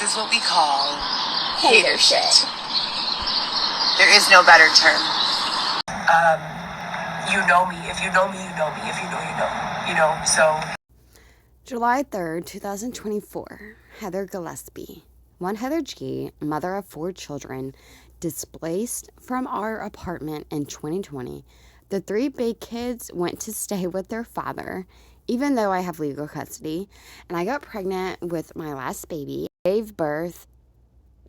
is what we call hater shit. There is no better term. You know me. If you know me, you know me. If you know, you know. You know, so. July 3rd, 2024. Heather Gillespie. One Heather G., mother of 4 children, displaced from our apartment in 2020. The 3 big kids went to stay with their father, even though I have legal custody, and I got pregnant with my last baby. Gave birth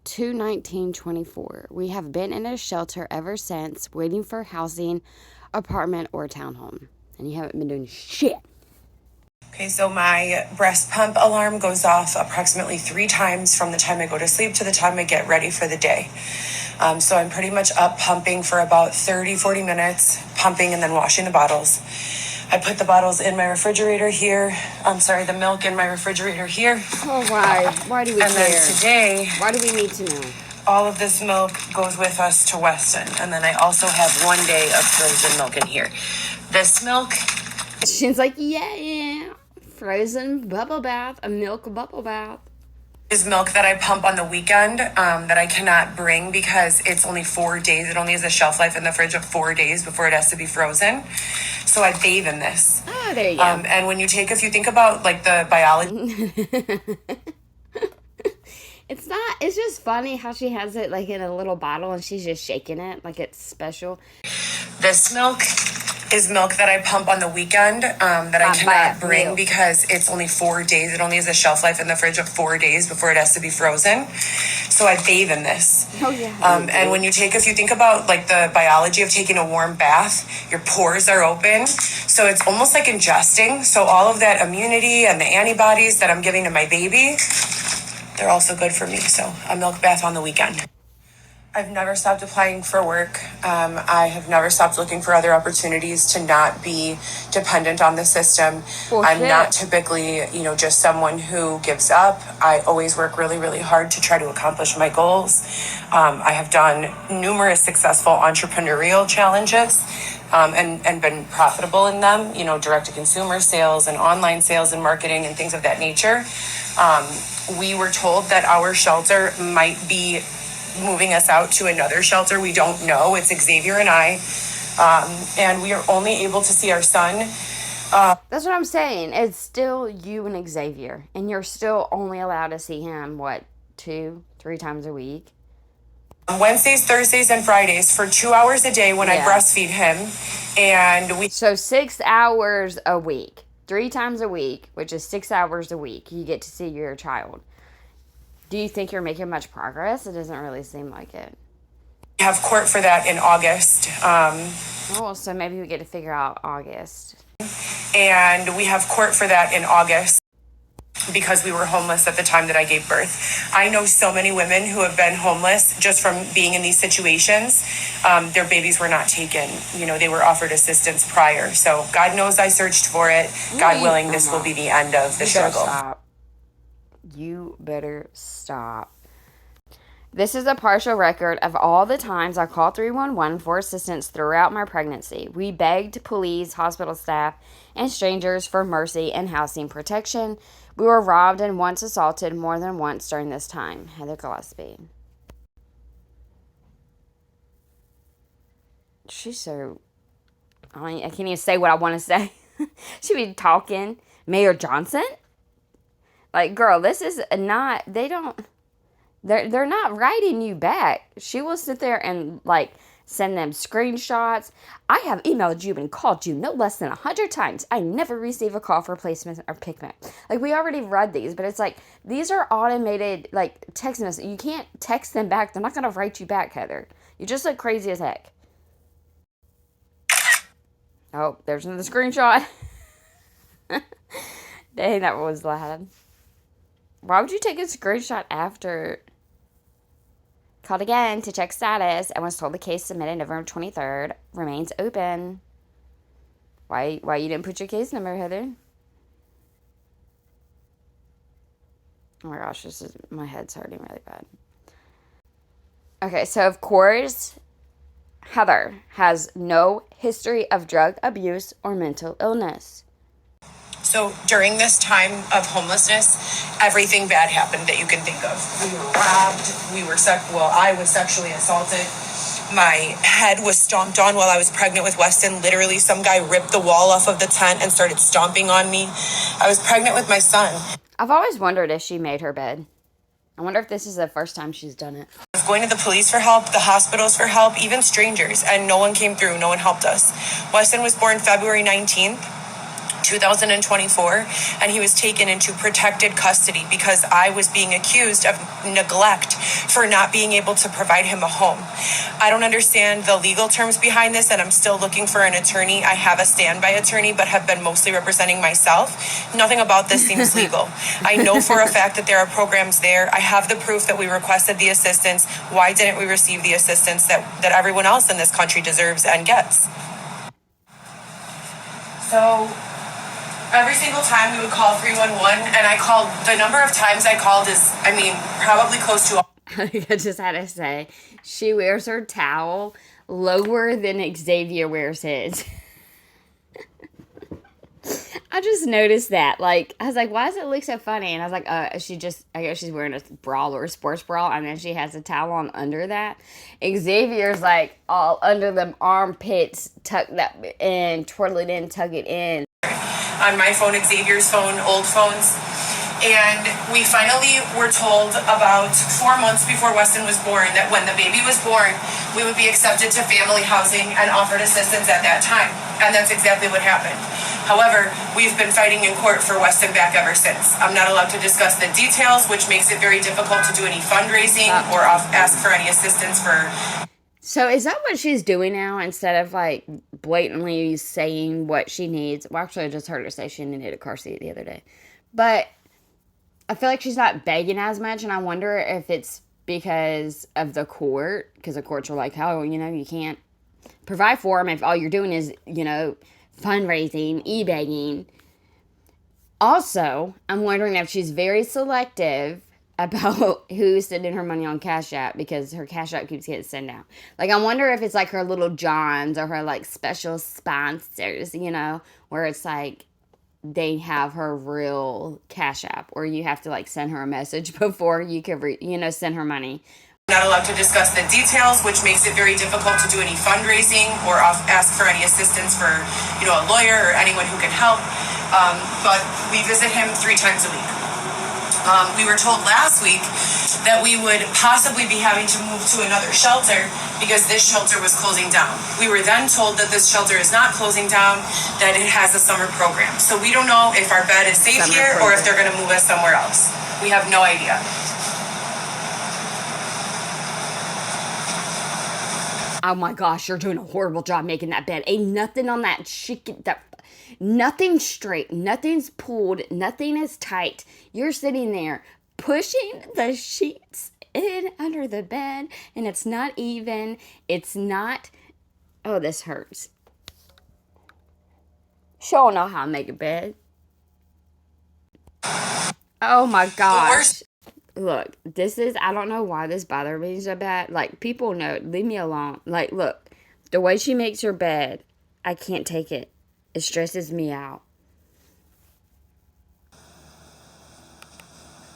2/19/24. We have been in a shelter ever since, waiting for housing, apartment, or townhome. And you haven't been doing shit. Okay, so my breast pump alarm goes off approximately 3 times from the time I go to sleep to the time I get ready for the day. So I'm pretty much up pumping for about 30-40 minutes, pumping and then washing the bottles. I put the bottles in my refrigerator here. The milk in my refrigerator here. Oh, why? Why do we and care? And then today, why do we need to know? All of this milk goes with us to Weston. And then I also have 1 day of frozen milk in here. This milk. She's like, yeah. Frozen bubble bath, a milk bubble bath. Is milk that I pump on the weekend that I cannot bring because it's only 4 days. It only has a shelf life in the fridge of 4 days before it has to be frozen. So I bathe in this. Oh, there you go. And when you think about like the biology. It's just funny how she has it like in a little bottle and she's just shaking it like it's special. This milk is milk that I pump on the weekend that I cannot bring because it's only 4 days. It only has a shelf life in the fridge of 4 days before it has to be frozen. So I bathe in this. Oh, yeah. And if you think about like the biology of taking a warm bath, your pores are open. So it's almost like ingesting. So all of that immunity and the antibodies that I'm giving to my baby, they're also good for me. So a milk bath on the weekend. I've never stopped applying for work. I have never stopped looking for other opportunities to not be dependent on the system. I'm not typically, just someone who gives up. I always work really, really hard to try to accomplish my goals. I have done numerous successful entrepreneurial challenges and been profitable in them, direct-to-consumer sales and online sales and marketing and things of that nature. We were told that our shelter might be moving us out to another shelter. We don't know. It's Xavier and I. And we are only able to see our son. That's what I'm saying. It's still you and Xavier. And you're still only allowed to see him, 2-3 times a week? Wednesdays, Thursdays, and Fridays for 2 hours a day when I breastfeed him. So 6 hours a week. 3 times a week, which is 6 hours a week. You get to see your child. Do you think you're making much progress? It doesn't really seem like it. We have court for that in August. So maybe we get to figure out August. And we have court for that in August because we were homeless at the time that I gave birth. I know so many women who have been homeless just from being in these situations. Their babies were not taken. They were offered assistance prior. So God knows I searched for it. God willing, this will be the end of the struggle. You better stop. This is a partial record of all the times I called 311 for assistance throughout my pregnancy. We begged police, hospital staff, and strangers for mercy and housing protection. We were robbed and once assaulted more than once during this time. Heather Gillespie. She's so... I can't even say what I want to say. She be talking. Mayor Johnson? Like, girl, this is not, they're not writing you back. She will sit there and, send them screenshots. I have emailed you and called you no less than 100 times. I never receive a call for placement or pickup. We already read these, but it's these are automated, text messages. You can't text them back. They're not going to write you back, Heather. You just look crazy as heck. Oh, there's another screenshot. Dang, that was loud. Why would you take a screenshot after? Called again to check status and was told the case submitted November 23rd remains open. Why you didn't put your case number, Heather? Oh my gosh, my head's hurting really bad. Okay, so of course, Heather has no history of drug abuse or mental illness. So during this time of homelessness, everything bad happened that you can think of. We were robbed. I was sexually assaulted. My head was stomped on while I was pregnant with Weston. Literally, some guy ripped the wall off of the tent and started stomping on me. I was pregnant with my son. I've always wondered if she made her bed. I wonder if this is the first time she's done it. I was going to the police for help, the hospitals for help, even strangers, and no one came through. No one helped us. Weston was born February 19th. 2024, and he was taken into protected custody because I was being accused of neglect for not being able to provide him a home. I don't understand the legal terms behind this, and I'm still looking for an attorney. I have a standby attorney, but have been mostly representing myself. Nothing about this seems legal. I know for a fact that there are programs there. I have the proof that we requested the assistance. Why didn't we receive the assistance that everyone else in this country deserves and gets? So every single time we would call 311, and the number of times I called is, probably close to. I just had to say, she wears her towel lower than Xavier wears his. I just noticed that. I was like, why does it look so funny? And I was like, I guess she's wearing a bra or a sports bra, and then she has a towel on under that. Xavier's all under them armpits, tucked up in, twirl it in, tug it in. On my phone, Xavier's phone, old phones. And we finally were told about 4 months before Weston was born that when the baby was born, we would be accepted to family housing and offered assistance at that time. And that's exactly what happened. However, we've been fighting in court for Weston back ever since. I'm not allowed to discuss the details, which makes it very difficult to do any fundraising or ask for any assistance for. So is that what she's doing now, instead of blatantly saying what she needs? Well, actually, I just heard her say she needed a car seat the other day. But I feel like she's not begging as much, and I wonder if it's because of the court, because the courts are you can't provide for them if all you're doing is, fundraising, e-begging. Also, I'm wondering if she's very selective about who's sending her money on Cash App, because her Cash App keeps getting sent out. I wonder if it's her little Johns or her special sponsors, where it's they have her real Cash App, or you have to send her a message before you can send her money. Not allowed to discuss the details, which makes it very difficult to do any fundraising or ask for any assistance for a lawyer or anyone who can help. But we visit him 3 times a week. We were told last week that we would possibly be having to move to another shelter because this shelter was closing down. We were then told that this shelter is not closing down, that it has a summer program. So we don't know if our bed is safe here or if they're going to move us somewhere else. We have no idea. Oh my gosh, you're doing a horrible job making that bed. Ain't nothing on that nothing's straight, nothing's pulled, nothing is tight. You're sitting there pushing the sheets in under the bed, and it's not even. It's not. Oh, this hurts. She don't know how to make a bed. Oh my gosh. Look, I don't know why this bothers me so bad. People know, leave me alone. Look, the way she makes her bed, I can't take it. It stresses me out.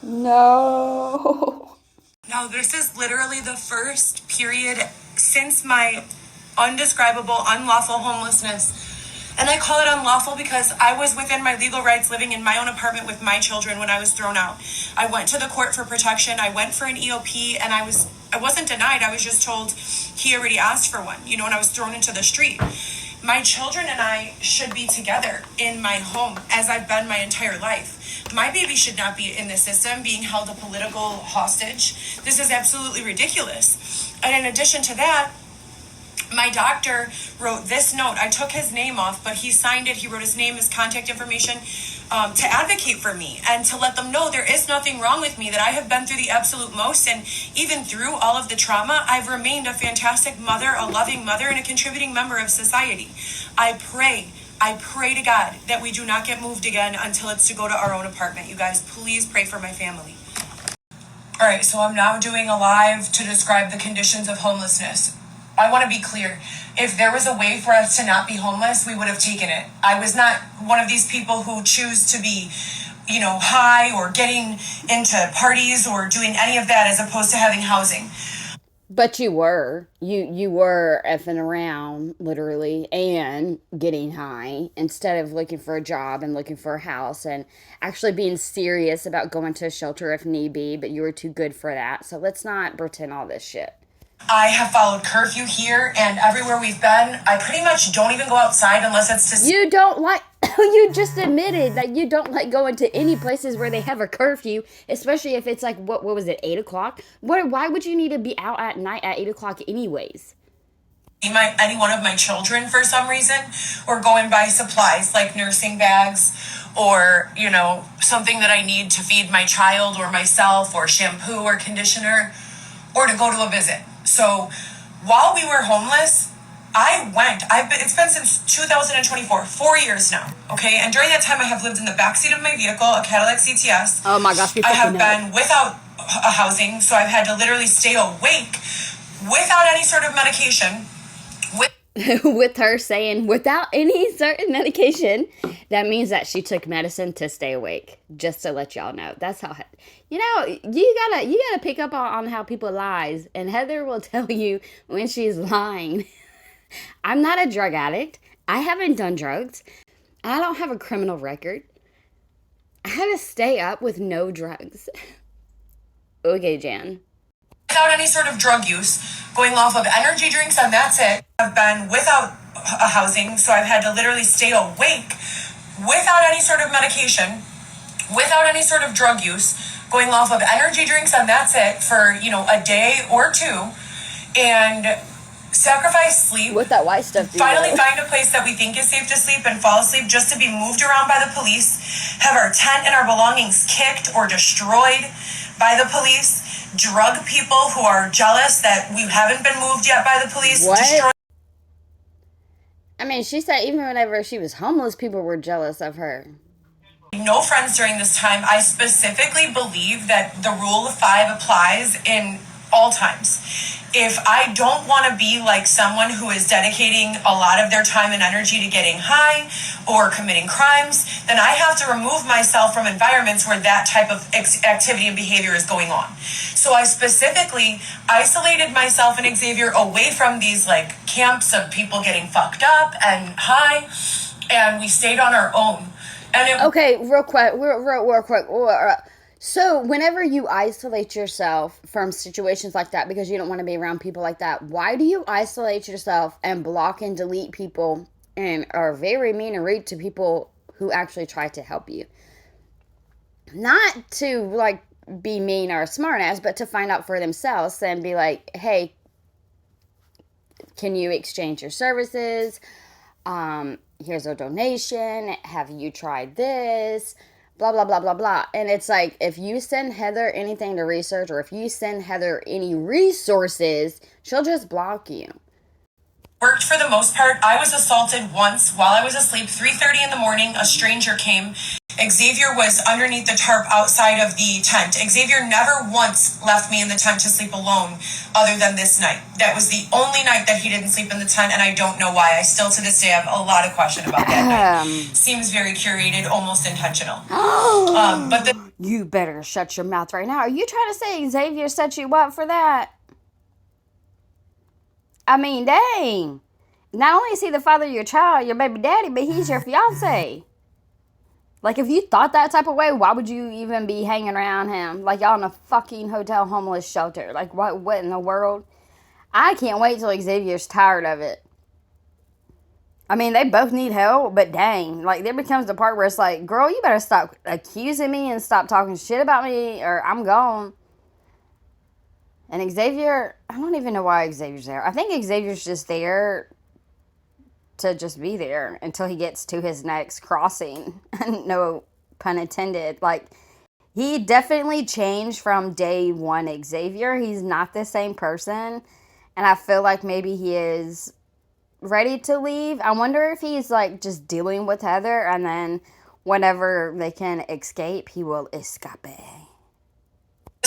No. No, this is literally the first period since my undescribable, unlawful homelessness. And I call it unlawful because I was within my legal rights living in my own apartment with my children when I was thrown out. I went to the court for protection. I went for an EOP, and I wasn't denied. I was just told he already asked for one, and I was thrown into the street. My children and I should be together in my home, as I've been my entire life. My baby should not be in the system being held a political hostage. This is absolutely ridiculous. And in addition to that, my doctor wrote this note. I took his name off, but he signed it. He wrote his name, his contact information, to advocate for me and to let them know there is nothing wrong with me, that I have been through the absolute most. And even through all of the trauma, I've remained a fantastic mother, a loving mother, and a contributing member of society. I pray to God that we do not get moved again until it's to go to our own apartment. You guys, please pray for my family. All right, so I'm now doing a live to describe the conditions of homelessness. I want to be clear. If there was a way for us to not be homeless, we would have taken it. I was not one of these people who choose to be, high or getting into parties or doing any of that as opposed to having housing. But you were. You were effing around, literally, and getting high instead of looking for a job and looking for a house and actually being serious about going to a shelter if need be, but you were too good for that. So let's not pretend all this shit. I have followed curfew here, and everywhere we've been, I pretty much don't even go outside unless it's to... You don't like... You just admitted that you don't like going to any places where they have a curfew, especially if it's like, what was it, 8 o'clock? Why would you need to be out at night at 8 o'clock anyways? Any one of my children for some reason, or go and buy supplies like nursing bags or, something that I need to feed my child or myself, or shampoo or conditioner, or to go to a visit. So while we were homeless, it's been since 2024, 4 years now, okay? And during that time, I have lived in the backseat of my vehicle, a Cadillac CTS. Oh my gosh, I have been without a housing, so I've had to literally stay awake without any sort of medication. With her saying without any certain medication, that means that she took medicine to stay awake. Just to let y'all know, that's how you gotta pick up on how people lies, and Heather will tell you when she's lying. I'm not a drug addict. I haven't done drugs. I don't have a criminal record. I had to stay up with no drugs. Okay, Jan. Without any sort of drug use, going off of energy drinks, and that's it. I've been without a housing, so I've had to literally stay awake without any sort of medication, without any sort of drug use, going off of energy drinks, and that's it for, a day or two, and sacrifice sleep. What that white stuff do? Finally find a place that we think is safe to sleep and fall asleep just to be moved around by the police, have our tent and our belongings kicked or destroyed by the police, drug people who are jealous that we haven't been moved yet by the police. What? I mean, she said even whenever she was homeless, people were jealous of her. No friends during this time. I specifically believe that the rule of 5 applies in all times. If I don't want to be like someone who is dedicating a lot of their time and energy to getting high or committing crimes, then I have to remove myself from environments where that type of activity and behavior is going on. So I specifically isolated myself and Xavier away from these camps of people getting fucked up and high, and we stayed on our own. And okay, real quick. So whenever you isolate yourself from situations like that because you don't want to be around people like that, why do you isolate yourself and block and delete people and are very mean and rude to people who actually try to help you? Not to be mean or a smart ass, but to find out for themselves and be like, hey, can you exchange your services? Here's a donation. Have you tried this? Blah, blah, blah, blah, blah. And it's like, if you send Heather anything to research or if you send Heather any resources, she'll just block you. Worked for the most part. I was assaulted once while I was asleep. 3:30 in the morning, a stranger came. Xavier was underneath the tarp outside of the tent. Xavier never once left me in the tent to sleep alone other than this night. That was the only night that he didn't sleep in the tent, and I don't know why. I still to this day have a lot of question about that night. Seems very curated, almost intentional. You better shut your mouth right now. Are you trying to say Xavier set you up for that? I mean, dang. Not only is he the father of your child, your baby daddy, but he's your fiance. If you thought that type of way, why would you even be hanging around him? Y'all in a fucking hotel homeless shelter. What in the world? I can't wait till Xavier's tired of it. I mean, they both need help, but dang. There becomes the part where it's like, girl, you better stop accusing me and stop talking shit about me or I'm gone. And Xavier, I don't even know why Xavier's there. I think Xavier's just there to just be there until he gets to his next crossing. No pun intended. He definitely changed from day one, Xavier. He's not the same person. And I feel like maybe he is ready to leave. I wonder if he's just dealing with Heather and then whenever they can escape, he will escape.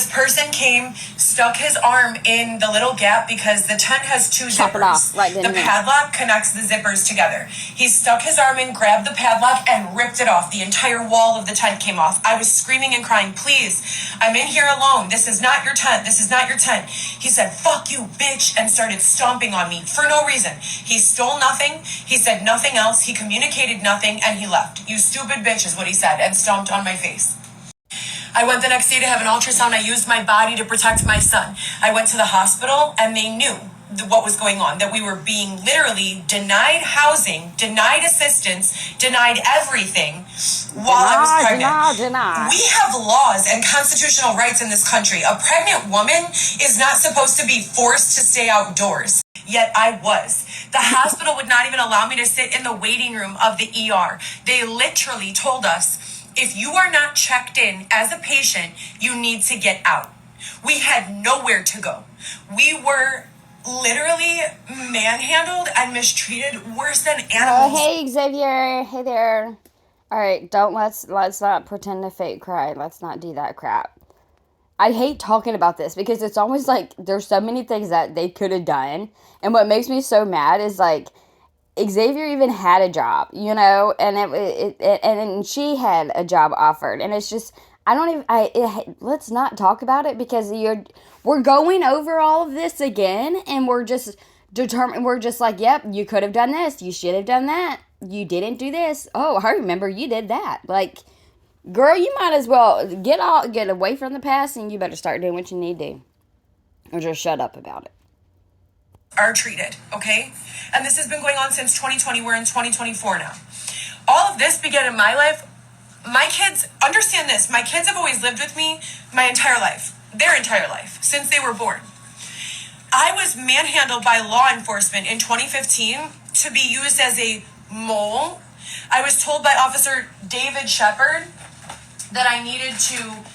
This person came, stuck his arm in the little gap because the tent has two Chop it zippers. off right then The and there. padlock connects the zippers together. He stuck his arm in, grabbed the padlock, and ripped it off. The entire wall of the tent came off. I was screaming and crying, please, I'm in here alone. This is not your tent. This is not your tent. He said, fuck you, bitch, and started stomping on me for no reason. He stole nothing. He said nothing else. He communicated nothing, and he left. You stupid bitch is what he said, and stomped on my face. I went the next day to have an ultrasound. I used my body to protect my son. I went to the hospital, and they knew what was going on, that we were being literally denied housing, denied assistance, denied everything while I was pregnant. Deny. We have laws and constitutional rights in this country. A pregnant woman is not supposed to be forced to stay outdoors. Yet I was. The hospital would not even allow me to sit in the waiting room of the ER. They literally told us, if you are not checked in as a patient, you need to get out. We had nowhere to go. We were literally manhandled and mistreated worse than animals. Hey Xavier, hey there. All right, let's not pretend to fake cry. Let's not do that crap. I hate talking about this because it's almost like there's so many things that they could have done, and what makes me so mad is like Xavier even had a job, you know, and and she had a job offered, and it's just let's not talk about it because we're going over all of this again, and we're just determined. We're just like, yep, you could have done this, you should have done that, you didn't do this. Oh, I remember you did that. Like, girl, you might as well get away from the past, and you better start doing what you need to do, or just shut up about it. Are treated, okay? And this has been going on since 2020. We're in 2024 now. All of this began in my life. My kids, understand this, my kids have always lived with me my entire life, their entire life, since they were born. I was manhandled by law enforcement in 2015 to be used as a mole. I was told by Officer David Shepard that I needed to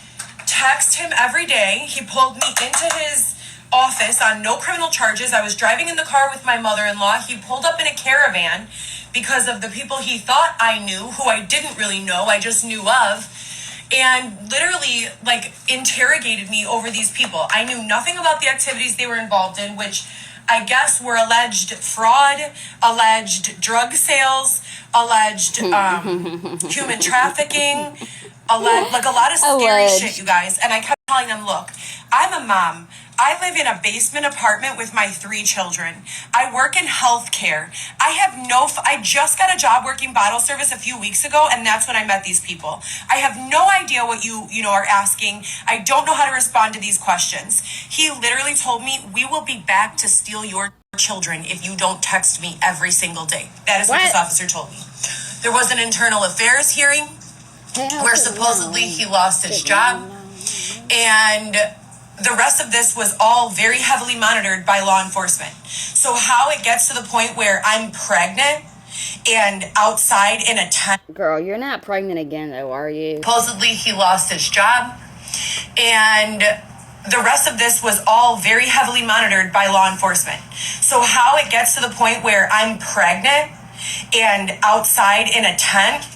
text him every day. He pulled me into his office on no criminal charges. I was driving in the car with my mother-in-law. He pulled up in a caravan because of the people he thought I knew, who I didn't really know, I just knew of, and literally like interrogated me over these people. I knew nothing about the activities they were involved in, which I guess were alleged fraud, alleged drug sales, alleged human trafficking, like a lot of scary shit, you guys. And I kept telling them, look, I'm a mom. I live in a basement apartment with my 3 children. I work in healthcare. I just got a job working bottle service a few weeks ago, and that's when I met these people. I have no idea what you are asking. I don't know how to respond to these questions. He literally told me, we will be back to steal your children if you don't text me every single day. That is what this officer told me. There was an internal affairs hearing where supposedly he lost his job, and the rest of this was all very heavily monitored by law enforcement. So how it gets to the point where I'm pregnant and outside in a tent. Girl, you're not pregnant again though, are you? Supposedly he lost his job, and the rest of this was all very heavily monitored by law enforcement. So how it gets to the point where I'm pregnant and outside in a tent.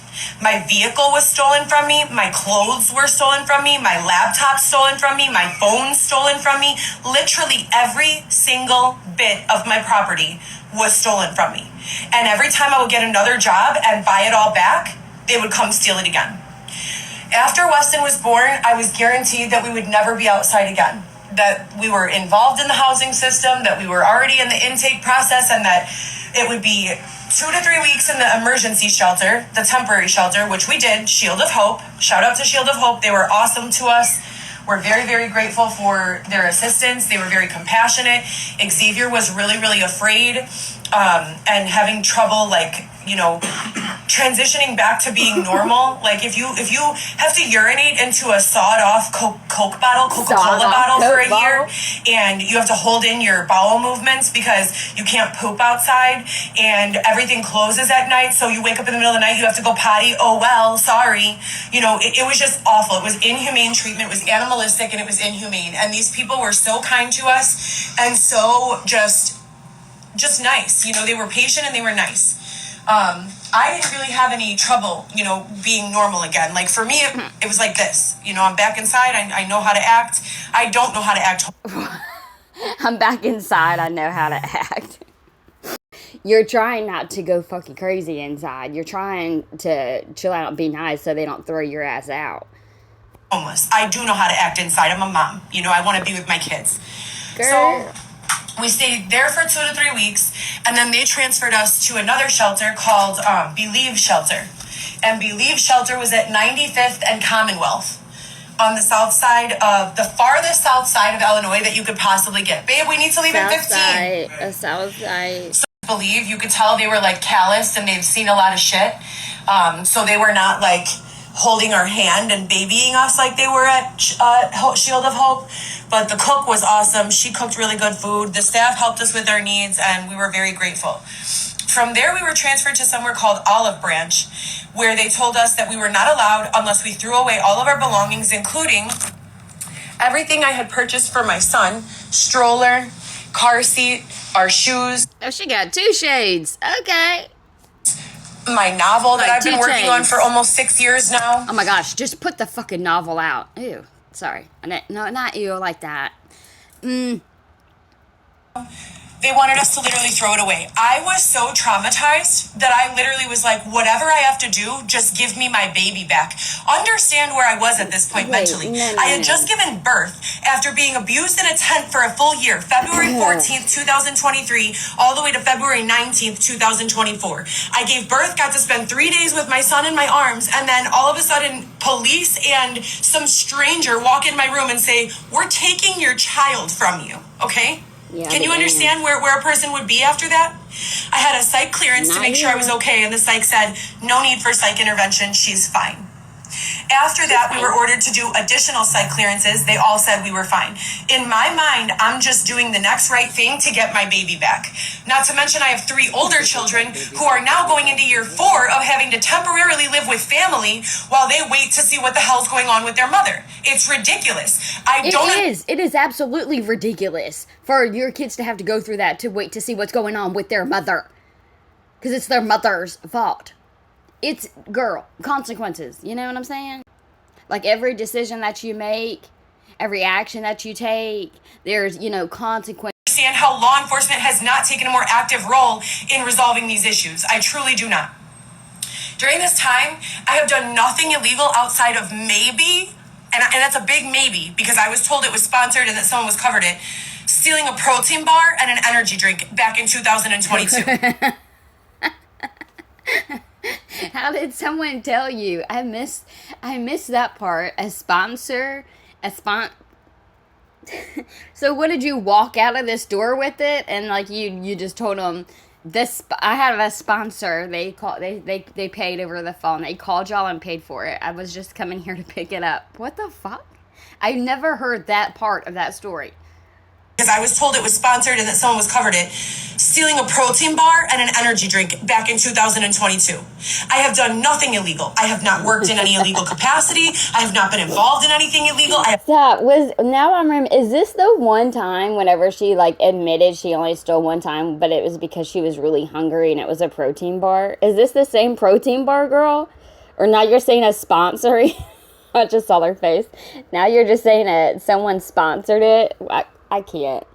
My vehicle was stolen from me. My clothes were stolen from me. My laptop stolen from me. My phone stolen from me. Literally every single bit of my property was stolen from me. And every time I would get another job and buy it all back, they would come steal it again. After Weston was born, I was guaranteed that we would never be outside again. That we were involved in the housing system, that we were already in the intake process, and that it would be 2 to 3 weeks in the emergency shelter, the temporary shelter, which we did, Shield of Hope. Shout out to Shield of Hope. They were awesome to us. We're very, very grateful for their assistance. They were very compassionate. Xavier was really, really afraid and having trouble, like, transitioning back to being normal. Like if you have to urinate into a sawed-off Coca-Cola bottle for a year, and you have to hold in your bowel movements because you can't poop outside, and everything closes at night, so you wake up in the middle of the night, you have to go potty. Oh well, sorry. It was just awful. It was inhumane treatment. It was animalistic, and it was inhumane. And these people were so kind to us and so just nice. They were patient and they were nice. I didn't really have any trouble, being normal again. Like for me, it was like this. I'm back inside. I know how to act. I don't know how to act. I'm back inside. I know how to act. You're trying not to go fucking crazy inside. You're trying to chill out and be nice so they don't throw your ass out. Homeless. I do know how to act inside. I'm a mom. I want to be with my kids. Girl. So we stayed there for 2 to 3 weeks, and then they transferred us to another shelter called Believe Shelter. And Believe Shelter was at 95th and Commonwealth on the south side of the farthest south side of Illinois that you could possibly get. Babe, we need to leave at 15. South side. So Believe, you could tell they were like calloused and they've seen a lot of shit. So they were not like holding our hand and babying us like they were at Shield of Hope. But the cook was awesome. She cooked really good food. The staff helped us with our needs, and we were very grateful. From there, we were transferred to somewhere called Olive Branch, where they told us that we were not allowed unless we threw away all of our belongings, including everything I had purchased for my son, stroller, car seat, our shoes. Oh, she got 2 shades. Okay. My novel that Like I've been 2 working on chains. for almost 6 years now. Oh my gosh, just put the fucking novel out. Ew. Sorry. No, not ew like that. They wanted us to literally throw it away. I was so traumatized that I literally was like, whatever I have to do, just give me my baby back. Understand where I was at this point mentally. I had just given birth after being abused in a tent for a full year, February 14th, 2023, all the way to February 19th, 2024. I gave birth, got to spend 3 days with my son in my arms, and then all of a sudden, police and some stranger walk in my room and say, we're taking your child from you, okay? Yeah, Can you understand where a person would be after that? I had a psych clearance to make sure I was okay, and the psych said, no need for psych intervention, she's fine. After that, we were ordered to do additional psych clearances. They all said we were fine. In my mind, I'm just doing the next right thing to get my baby back. Not to mention I have 3 older children who are now going into year 4 of having to temporarily live with family while they wait to see what the hell's going on with their mother. It's ridiculous. It is absolutely ridiculous for your kids to have to go through that to wait to see what's going on with their mother. Because it's their mother's fault. It's, girl, consequences. You know what I'm saying? Like, every decision that you make, every action that you take, there's, consequences. Understand how law enforcement has not taken a more active role in resolving these issues. I truly do not. During this time, I have done nothing illegal outside of maybe, and that's a big maybe, because I was told it was sponsored and that someone was covered it, stealing a protein bar and an energy drink back in 2022. How did someone tell you? I missed that part. A sponsor. So what, did you walk out of this door with it and like you just told them this? I have a sponsor. They paid over the phone. They called y'all and paid for it. I was just coming here to pick it up. What the fuck? I never heard that part of that story. Because I was told it was sponsored and that someone was covered it, stealing a protein bar and an energy drink back in 2022. I have done nothing illegal. I have not worked in any illegal capacity. I have not been involved in anything illegal. Is this the one time whenever she like admitted she only stole one time, but it was because she was really hungry and it was a protein bar? Is this the same protein bar, girl? Or now you're saying a sponsor? I just saw her face. Now you're just saying that someone sponsored it? I can't.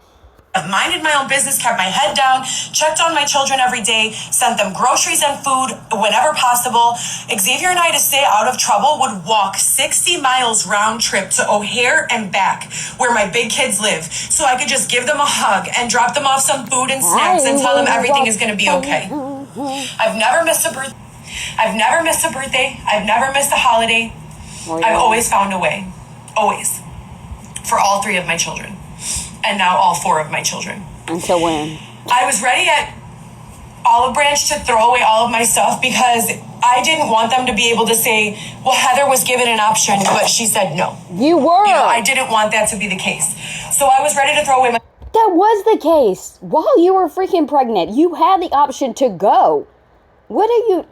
I've minded my own business, kept my head down, checked on my children every day, sent them groceries and food whenever possible. Xavier and I, to stay out of trouble, would walk 60 miles round trip to O'Hare and back, where my big kids live, so I could just give them a hug and drop them off some food and snacks and tell them everything is going to be okay. I've never missed a birthday. I've never missed a holiday. I've always found a way. Always. For all 3 of my children. And now all 4 of my children. Until when? I was ready at Olive Branch to throw away all of my stuff because I didn't want them to be able to say, well, Heather was given an option, but she said no. You were. I didn't want that to be the case. So I was ready to throw away my... That was the case. While you were freaking pregnant, you had the option to go. What are you...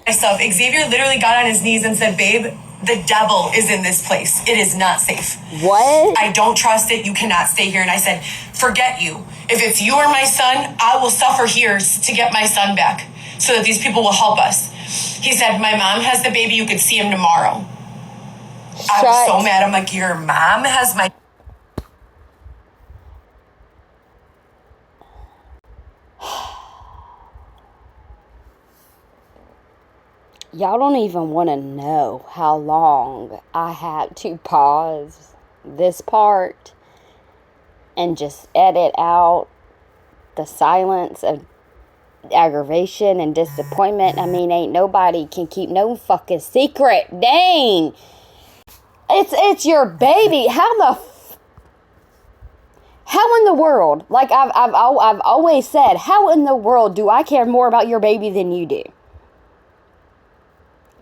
myself. Xavier literally got on his knees and said, babe, the devil is in this place. It is not safe. What? I don't trust it. You cannot stay here. And I said, forget you. If it's you or my son, I will suffer here to get my son back. so that these people will help us. He said, my mom has the baby. You could see him tomorrow. I was so mad. I'm like, your mom has my... Y'all don't even want to know how long I had to pause this part and just edit out the silence of aggravation and disappointment. I mean, ain't nobody can keep no fucking secret. Dang. It's your baby. How in the world? Like I've always said, how in the world do I care more about your baby than you do?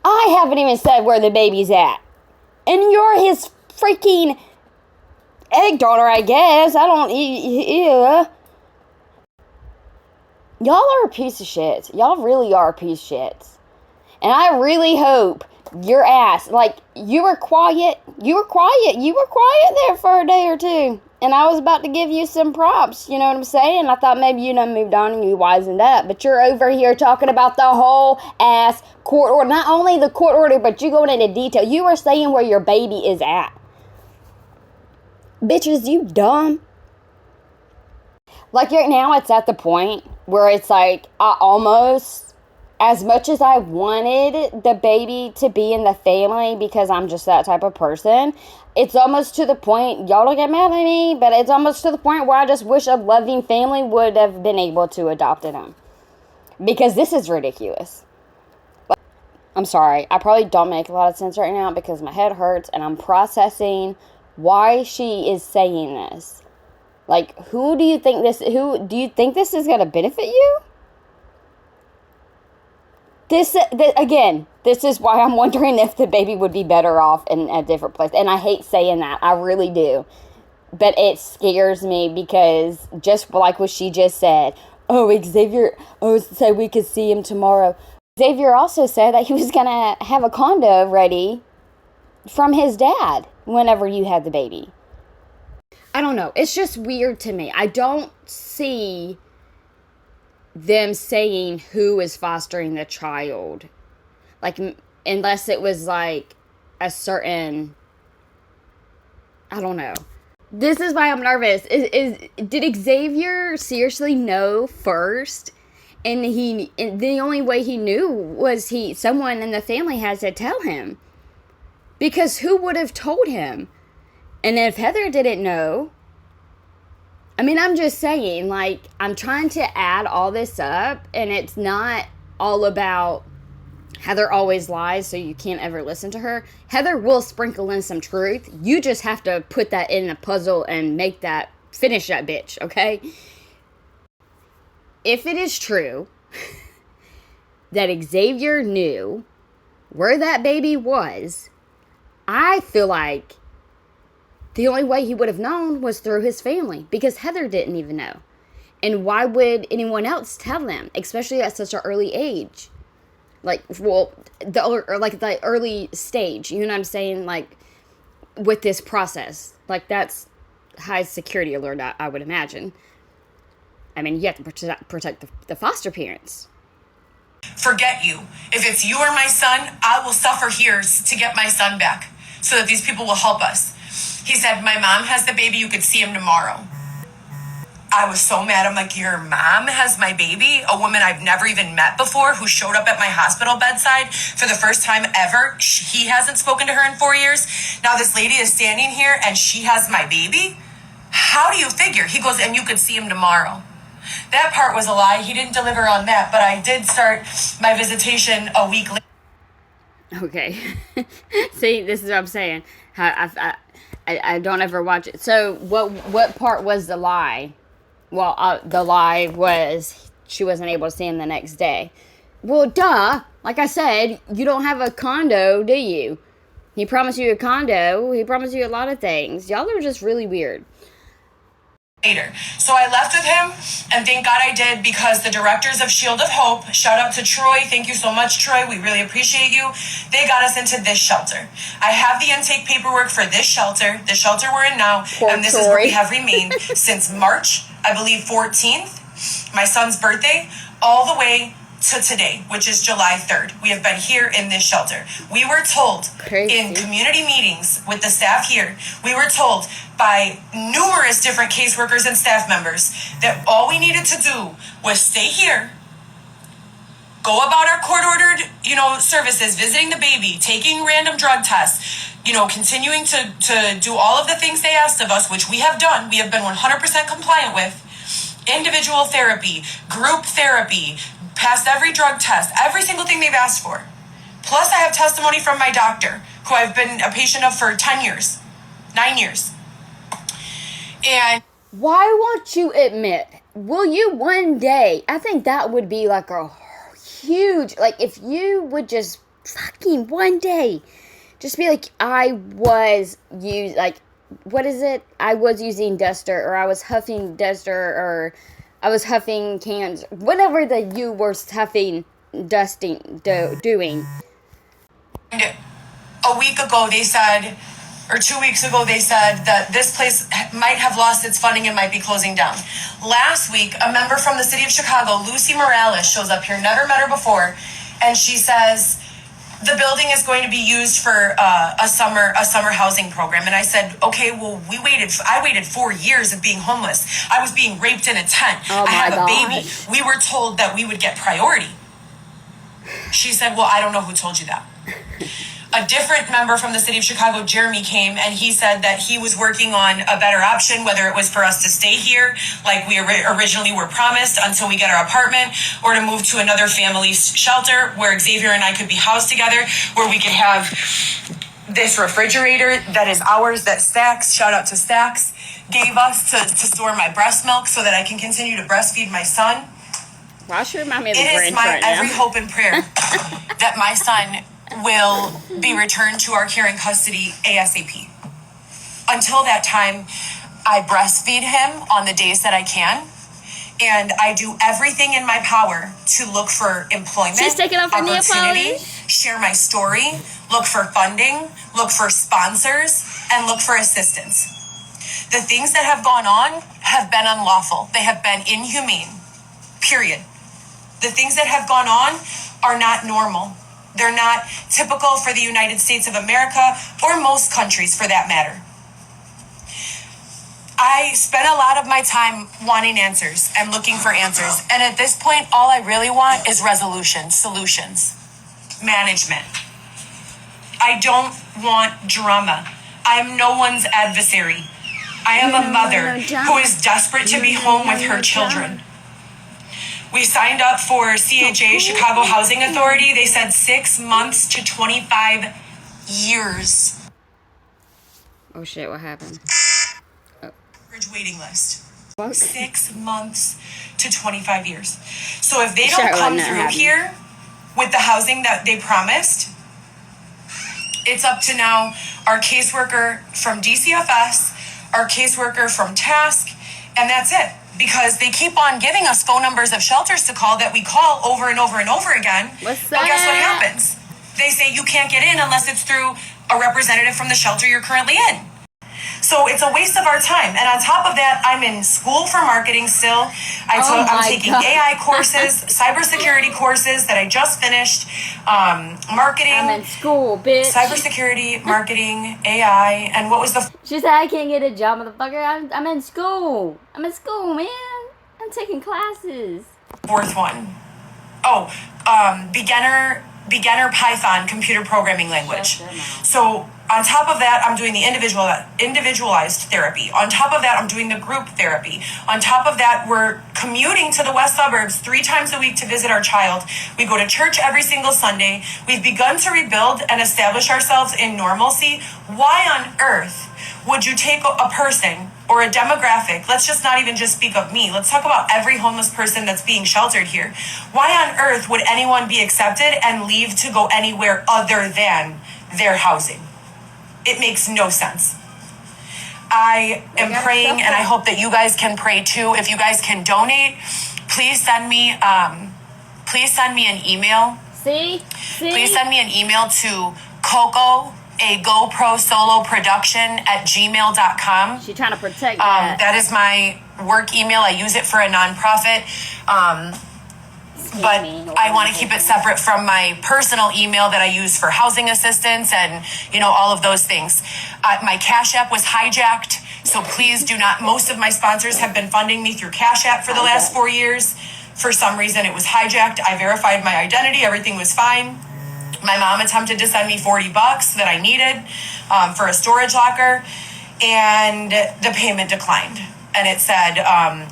I haven't even said where the baby's at. And you're his freaking egg donor, I guess. I don't... Yeah. Y'all are a piece of shit. Y'all really are a piece of shit. And I really hope your ass... Like, you were quiet. You were quiet there for a day or two. And I was about to give you some props. You know what I'm saying? I thought maybe you done moved on and you wisened up. But you're over here talking about the whole ass court order. Not only the court order, but you going into detail. You were saying where your baby is at. Bitches, you dumb. Like, right now, it's at the point where it's like, I almost, as much as I wanted the baby to be in the family because I'm just that type of person, it's almost to the point, y'all don't get mad at me, but it's almost to the point where I just wish a loving family would have been able to adopt him. Because this is ridiculous. I'm sorry, I probably don't make a lot of sense right now because my head hurts and I'm processing why she is saying this. Like, who do you think this is going to benefit you? This is why I'm wondering if the baby would be better off in a different place. And I hate saying that. I really do. But it scares me because just like what she just said, Xavier, said we could see him tomorrow. Xavier also said that he was going to have a condo ready from his dad whenever you had the baby. I don't know. It's just weird to me. I don't see them saying who is fostering the child. Like, unless it was like a certain, I don't know. This is why I'm nervous. Did Xavier seriously know first? And the only way he knew was someone in the family had to tell him. Because who would have told him? And if Heather didn't know, I mean, I'm just saying, like, I'm trying to add all this up, and it's not all about Heather always lies, so you can't ever listen to her. Heather will sprinkle in some truth. You just have to put that in a puzzle and finish that bitch, okay? If it is true that Xavier knew where that baby was, I feel like the only way he would have known was through his family, because Heather didn't even know. And why would anyone else tell them, especially at such an early age? Like, well, the early stage, you know what I'm saying? Like, with this process. Like, that's high security alert, I would imagine. I mean, you have to protect the foster parents. Forget you. If it's you or my son, I will suffer here to get my son back so that these people will help us. He said, my mom has the baby. You could see him tomorrow. I was so mad. I'm like, your mom has my baby? A woman I've never even met before who showed up at my hospital bedside for the first time ever. He hasn't spoken to her in 4 years. Now this lady is standing here and she has my baby? How do you figure? He goes, and you could see him tomorrow. That part was a lie. He didn't deliver on that, but I did start my visitation a week later. Okay. See, this is what I'm saying. I don't ever watch it. So what part was the lie? Well, the lie was she wasn't able to see him the next day. Well, duh. Like I said, you don't have a condo, do you? He promised you a condo. He promised you a lot of things. Y'all are just really weird. Later. So I left with him, and thank God I did, because the directors of Shield of Hope, shout out to Troy, thank you so much, Troy, we really appreciate you, they got us into this shelter. I have the intake paperwork for this shelter, the shelter we're in now, and this is where we have remained since March, I believe 14th, my son's birthday, all the way to today, which is July 3rd. We have been here in this shelter. We were told in community meetings with the staff here, we were told by numerous different caseworkers and staff members that all we needed to do was stay here, go about our court-ordered, services, visiting the baby, taking random drug tests, continuing to do all of the things they asked of us, which we have done. We have been 100% compliant with. Individual therapy, group therapy, passed every drug test, every single thing they've asked for. Plus, I have testimony from my doctor, who I've been a patient of for 10 years, 9 years. And why won't you admit, will you one day, I think that would be like a huge, like if you would just fucking one day, just be like, I was using duster, or I was huffing duster, or I was huffing cans, whatever that you were huffing, doing. A week ago they said, or 2 weeks ago they said that this place might have lost its funding and might be closing down. Last week, a member from the city of Chicago, Lucy Morales, shows up here, never met her before, and she says, the building is going to be used for a summer housing program. And I said, okay, well, I waited 4 years of being homeless. I was being raped in a tent. Oh, I have my a baby. We were told that we would get priority. She said, well, I don't know who told you that. A different member from the city of Chicago, Jeremy, came, and he said that he was working on a better option, whether it was for us to stay here like we originally were promised until we get our apartment, or to move to another family shelter where Xavier and I could be housed together, where we could have this refrigerator that is ours, that Stacks, shout out to Stacks, gave us to store my breast milk so that I can continue to breastfeed my son. Why should remind me of the It is my every hope and prayer that my son will be returned to our care and custody ASAP. Until that time, I breastfeed him on the days that I can, and I do everything in my power to look for employment, she's taking off her opportunity, share my story, look for funding, look for sponsors, and look for assistance. The things that have gone on have been unlawful. They have been inhumane, period. The things that have gone on are not normal. They're not typical for the United States of America, or most countries for that matter. I spent a lot of my time wanting answers and looking for answers. And at this point, all I really want is resolution, solutions, management. I don't want drama. I'm no one's adversary. I am a mother who is desperate to be home with her children. We signed up for CHA, Chicago Housing Authority. They said 6 months to 25 years. Oh shit, what happened? Waiting list. What? 6 months to 25 years. So if they don't come through here with the housing that they promised, it's up to now our caseworker from DCFS, our caseworker from Task, and that's it. Because they keep on giving us phone numbers of shelters to call that we call over and over and over again. What's But guess what that? happens? They say you can't get in unless it's through a representative from the shelter you're currently in. So it's a waste of our time. And on top of that, I'm in school for marketing still. I'm taking AI courses, cybersecurity courses that I just finished, marketing. I'm in school, bitch. Cybersecurity, marketing, AI, and what was the She said I can't get a job, motherfucker. I'm in school. I'm in school, man. I'm taking classes. fourth one? Oh, beginner Python computer programming language. So on top of that, I'm doing the individualized therapy. On top of that, I'm doing the group therapy. On top of that, we're commuting to the west suburbs 3 times a week to visit our child. We go to church every single Sunday. We've begun to rebuild and establish ourselves in normalcy. Why on earth would you take a person or a demographic? Let's just not even just speak of me. Let's talk about every homeless person that's being sheltered here. Why on earth would anyone be accepted and leave to go anywhere other than their housing? It makes no sense. I am praying, and I hope that you guys can pray too. If you guys can donate, please send me an email. Please send me an email to Coco, a GoPro solo production @gmail.com. She's trying to protect that. That is my work email. I use it for a nonprofit. but I want to keep it separate from my personal email that I use for housing assistance and, all of those things. My Cash App was hijacked, so please do not. Most of my sponsors have been funding me through Cash App for the last 4 years. For some reason, it was hijacked. I verified my identity. Everything was fine. My mom attempted to send me $40 that I needed for a storage locker, and the payment declined. And it said,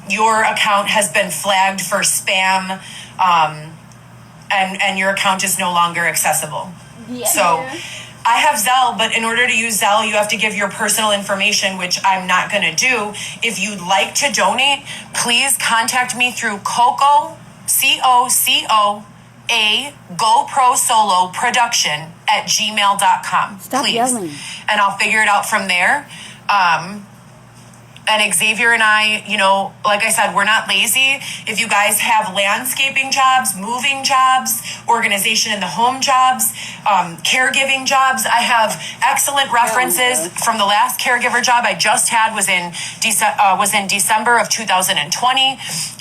your account has been flagged for spam, and your account is no longer accessible. Yeah. So I have Zelle, but in order to use Zelle, you have to give your personal information, which I'm not going to do. If you'd like to donate, please contact me through Coco, COCO, a GoPro Solo Production at gmail.com. Stop please. Yelling. And I'll figure it out from there. And Xavier and I, like I said, we're not lazy. If you guys have landscaping jobs, moving jobs, organization in the home jobs, caregiving jobs, I have excellent references from the last caregiver job I just had was in December of 2020.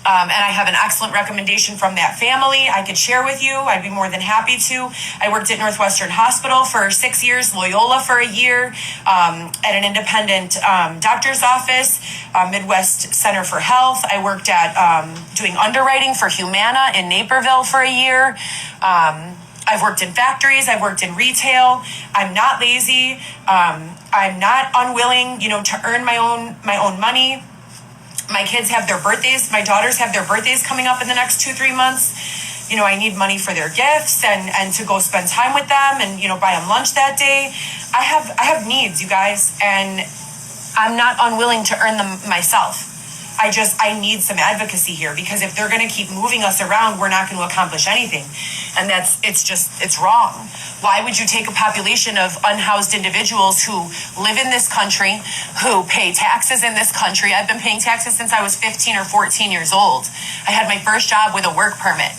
And I have an excellent recommendation from that family I could share with you. I'd be more than happy to. I worked at Northwestern Hospital for 6 years, Loyola for a year, at an independent doctor's office, Midwest Center for Health. I worked at doing underwriting for Humana in Naperville for a year. I've worked in factories. I've worked in retail. I'm not lazy. I'm not unwilling, to earn my own money. My kids have their birthdays. My daughters have their birthdays coming up in the next 2-3 months. I need money for their gifts and to go spend time with them and, buy them lunch that day. I have needs, you guys, and I'm not unwilling to earn them myself. I need some advocacy here, because if they're going to keep moving us around, we're not going to accomplish anything. And it's wrong. Why would you take a population of unhoused individuals who live in this country, who pay taxes in this country? I've been paying taxes since I was 15 or 14 years old. I had my first job with a work permit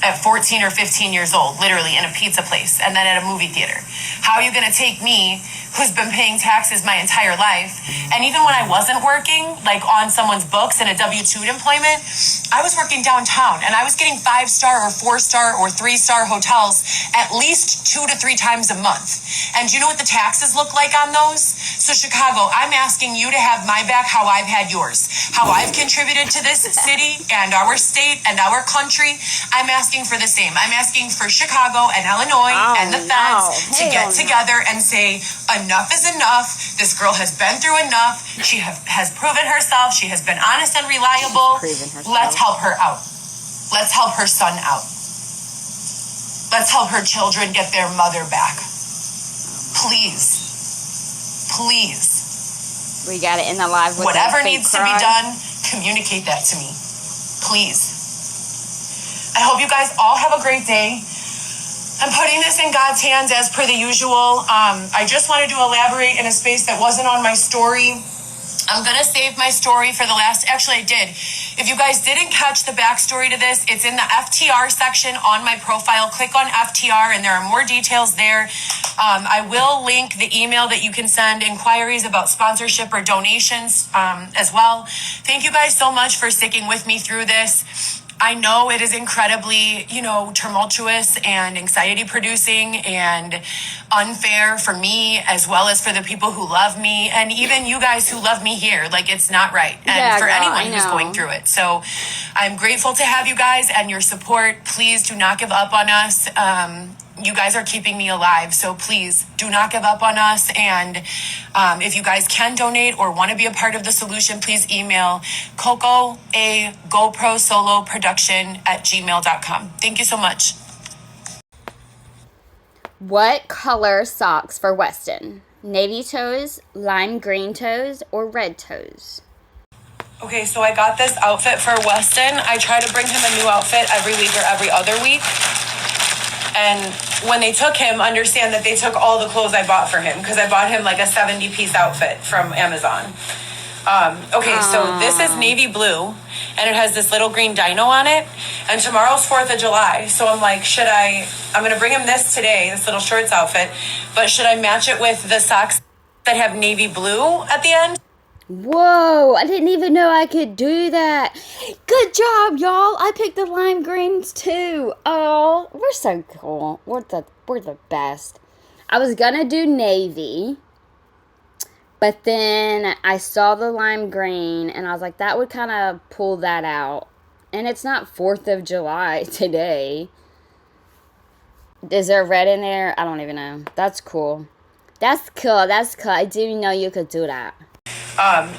at 14 or 15 years old, literally in a pizza place, and then at a movie theater. How are you going to take me, who's been paying taxes my entire life, and even when I wasn't working, like on someone's books in a W-2 employment, I was working downtown, and I was getting 5-star or 4-star or 3-star hotels at least 2 to 3 times a month. And do you know what the taxes look like on those? So Chicago, I'm asking you to have my back how I've had yours. How I've contributed to this city and our state and our country, I'm asking for the same. I'm asking for Chicago and Illinois and the feds to get together and say, enough is enough. This girl has been through enough. She has proven herself. She has been honest and reliable. Let's help her out. Let's help her son out. Let's help her children get their mother back. Please. Please. We got it in the live with whatever needs to be done, communicate that to me. Please. I hope you guys all have a great day. I'm putting this in God's hands as per the usual. I just wanted to elaborate in a space that wasn't on my story. I'm going to save my story for the last. Actually, I did. If you guys didn't catch the backstory to this, it's in the FTR section on my profile. Click on FTR and there are more details there. I will link the email that you can send inquiries about sponsorship or donations as well. Thank you guys so much for sticking with me through this. I know it is incredibly, tumultuous and anxiety producing and unfair for me as well as for the people who love me and even you guys who love me here. Like, it's not right. And for anyone who's going through it. So I'm grateful to have you guys and your support. Please do not give up on us. You guys are keeping me alive. So please do not give up on us. And if you guys can donate or want to be a part of the solution, please email Coco a GoPro Solo Production at gmail.com. Thank you so much. What color socks for Weston? Navy toes, lime green toes, or red toes? Okay, so I got this outfit for Weston. I try to bring him a new outfit every week or every other week. And when they took him, understand that they took all the clothes I bought for him because I bought him like a 70-piece outfit from Amazon. So this is navy blue and it has this little green dino on it. And tomorrow's 4th of July. So I'm like, I'm going to bring him this today, this little shorts outfit, but should I match it with the socks that have navy blue at the end? Whoa, I didn't even know I could do that. Good job, y'all. I picked the lime greens too. Oh, we're so cool. We're the best. I was gonna do navy, but then I saw the lime green and I was like, that would kind of pull that out. And it's not 4th of July today. Is there red in there? I don't even know. That's cool. That's cool. I didn't know you could do that.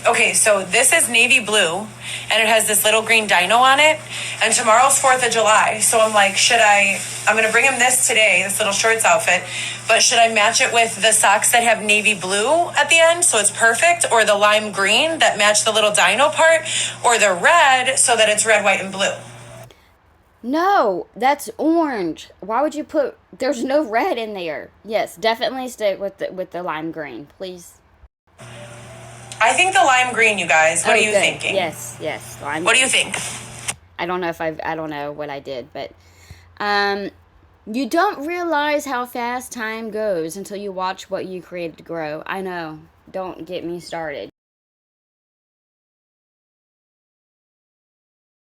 Okay, so this is navy blue, and it has this little green dino on it, and tomorrow's 4th of July, so I'm like, I'm going to bring him this today, this little shorts outfit, but should I match it with the socks that have navy blue at the end, so it's perfect, or the lime green that match the little dino part, or the red, so that it's red, white, and blue? No, that's orange. Why would you put, there's no red in there. Yes, definitely stick with the lime green, please. I think the lime green, you guys. What are you good. thinking? Yes, lime. What do you think? I don't know what I did, but you don't realize how fast time goes until you watch what you created grow. I know. Don't get me started.